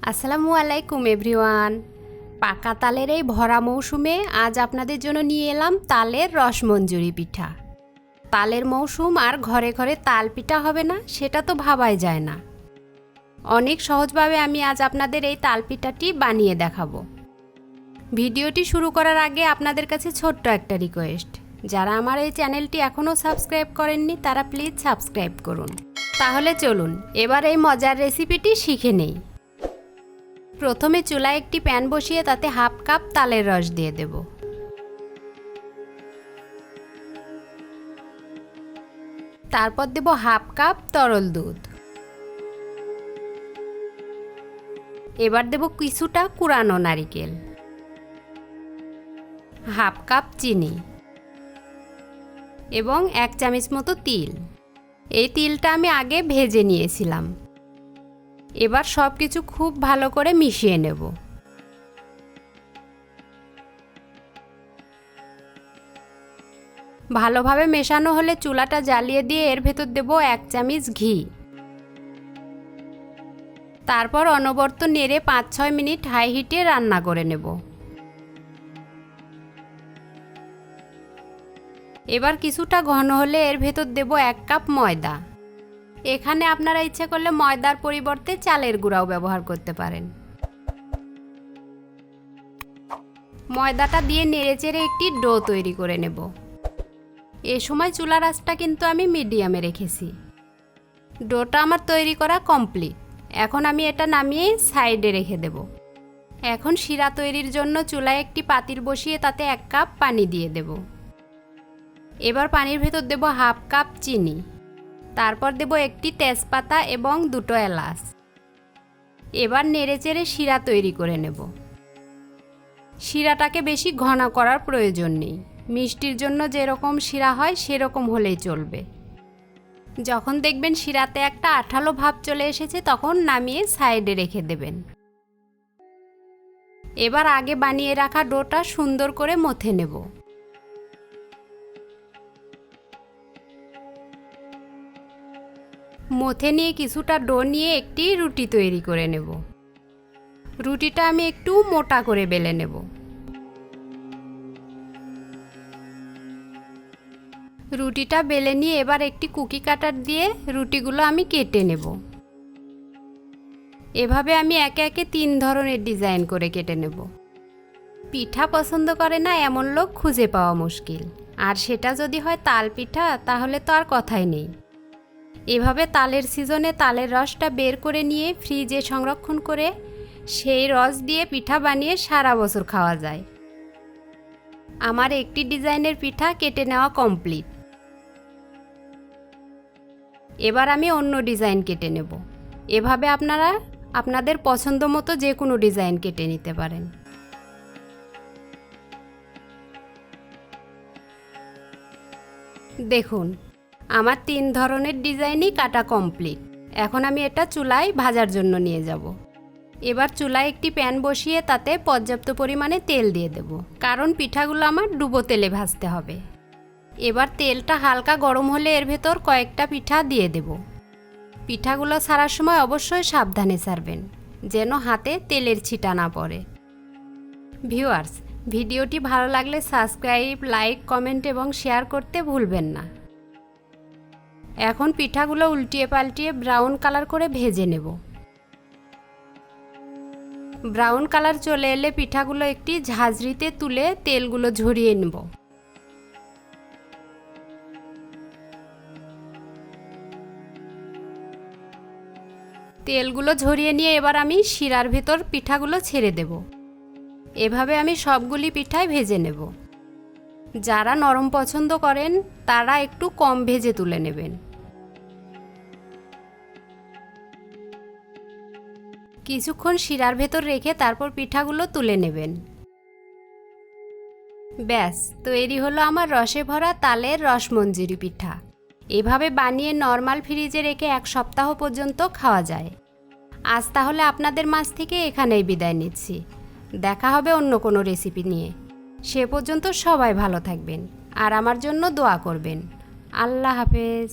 আসসালামু আলাইকুম এভরিওয়ান। পাকা তালের এই ভরা মৌসুমে আজ আপনাদের জন্য নিয়ে এলাম তালের রসমঞ্জুরি পিঠা। তালের মৌসুম আর ঘরে ঘরে তাল পিঠা হবে না, সেটা তো ভাবাই যায় না। অনেক সহজভাবে আমি আজ আপনাদের এই তাল পিঠাটি বানিয়ে দেখাবো। ভিডিওটি শুরু করার আগে আপনাদের কাছে ছোট্ট একটা রিকোয়েস্ট, যারা আমার এই চ্যানেলটি এখনও সাবস্ক্রাইব করেননি তারা প্লিজ সাবস্ক্রাইব করুন। তাহলে চলুন এবার এই মজার রেসিপিটি শিখে নেই। প্রথমে চুলায় একটি প্যান বসিয়ে তাতে হাফ কাপ তালের রস দিয়ে দেব। তারপর দেব হাফ কাপ তরল দুধ। এবার দেব কিছুটা কুড়ানো নারকেল, হাফ কাপ চিনি এবং 1 চামচ মতো তিল। এই তিলটা আমি আগে ভেজে নিয়েছিলাম। এবার সব কিছু খুব ভালো করে মিশিয়ে নেব। ভালোভাবে মেশানো হলে চুলাটা জ্বালিয়ে দিয়ে এর ভেতর দেব 1 চামচ ঘি। তারপর অনবরত নেড়ে 5-6 মিনিট হাই হিটে রান্না করে নেব। এবার কিছুটা ঘন হলে এর ভেতর দেব 1 কাপ ময়দা। এখানে আপনারা ইচ্ছে করলে ময়দার পরিবর্তে চালের গুঁড়াও ব্যবহার করতে পারেন। ময়দাটা দিয়ে নেড়েচেড়ে একটি ডো তৈরি করে নেব। এ সময় চুলার আঁচটা কিন্তু আমি মিডিয়ামে রেখেছি। ডোটা আমার তৈরি করা কমপ্লিট। এখন আমি এটা নামিয়ে সাইডে রেখে দেব। এখন শিরা তৈরির জন্য চুলায় একটি পাতিল বসিয়ে তাতে 1 কাপ পানি দিয়ে দেব। এবার পানির ভেতর দেব হাফ কাপ চিনি। তারপর দেব একটি তেজপাতা এবং 2টো এলাচ। এবার নেড়েচেড়ে শিরা তৈরি করে নেব। শিরাটাকে বেশি ঘন করার প্রয়োজন নেই, মিষ্টির জন্য যেরকম শিরা হয় সেরকম হলেই চলবে। যখন দেখবেন শিরাতে একটা আঠালো ভাব চলে এসেছে তখন নামিয়ে সাইডে রেখে দেবেন। এবার আগে বানিয়ে রাখা ডোটা সুন্দর করে মথে নেব। মথে নিয়ে কিছুটা ডো নিয়ে একটি রুটি তৈরি করে নেব। রুটিটা আমি একটু মোটা করে বেলে নেব। রুটিটা বেলে নিয়ে এবার একটি কুকি কাটার দিয়ে রুটিগুলো আমি কেটে নেব। এভাবে আমি একে একে 3 ধরনের ডিজাইন করে কেটে নেব। পিঠা পছন্দ করে না এমন লোক খুঁজে পাওয়া মুশকিল, আর সেটা যদি হয় তাল পিঠা তাহলে তো আর কথাই নেই। এভাবে তালের সিজনে তালের রসটা বের করে নিয়ে ফ্রিজে সংরক্ষণ করে সেই রস দিয়ে পিঠা বানিয়ে সারা বছর খাওয়া যায়। আমার একটি ডিজাইনের পিঠা কেটে নেওয়া কমপ্লিট। এবার আমি অন্য ডিজাইন কেটে নেব। এভাবে আপনারা আপনাদের পছন্দ মতো যে কোনো ডিজাইন কেটে নিতে পারেন। দেখুন আমার 3 ধরনের ডিজাইনই কাটা কমপ্লিট। এখন আমি এটা চুলায় ভাজার জন্য নিয়ে যাব। এবার চুলায় একটি প্যান বসিয়ে তাতে পর্যাপ্ত পরিমাণে তেল দিয়ে দেব, কারণ পিঠাগুলো আমার ডুবো তেলে ভাজতে হবে। এবার তেলটা হালকা গরম হলে এর ভেতর কয়েকটা পিঠা দিয়ে দেব। পিঠাগুলো ছাড়ার সময় অবশ্যই সাবধানে ছাড়বেন, যেন হাতে তেলের ছিটা না পড়ে। ভিউয়ার্স, ভিডিওটি ভালো লাগলে সাবস্ক্রাইব, লাইক, কমেন্ট এবং শেয়ার করতে ভুলবেন না। এখন পিঠাগুলো উল্টিয়ে পাল্টিয়ে ব্রাউন কালার করে ভেজে নেব। ব্রাউন কালার চলে এলে পিঠাগুলো একটি ঝাঁঝরিতে তুলে তেলগুলো ঝরিয়ে নেব। তেলগুলো ঝরিয়ে নিয়ে এবার আমি শিরার ভেতর পিঠাগুলো ছেড়ে দেব। এভাবে আমি সবগুলি পিঠাই ভেজে নেব। যারা নরম পছন্দ করেন তারা একটু কম ভেজে তুলে নেবেন। কিছুক্ষণ শিরার ভেতর রেখে তারপর পিঠাগুলো তুলে নেবেন। ব্যাস তৈরি হলো আমার রসে ভরা তালের রসমঞ্জুরি পিঠা। এভাবে বানিয়ে নর্মাল ফ্রিজে রেখে 1 সপ্তাহ পর্যন্ত খাওয়া যায়। আজ তাহলে আপনাদের মাঝ থেকে এখানেই বিদায় নিচ্ছি। দেখা হবে অন্য কোনো রেসিপি নিয়ে। সে পর্যন্ত সবাই ভালো থাকবেন আর আমার জন্য দোয়া করবেন। আল্লাহ হাফেজ।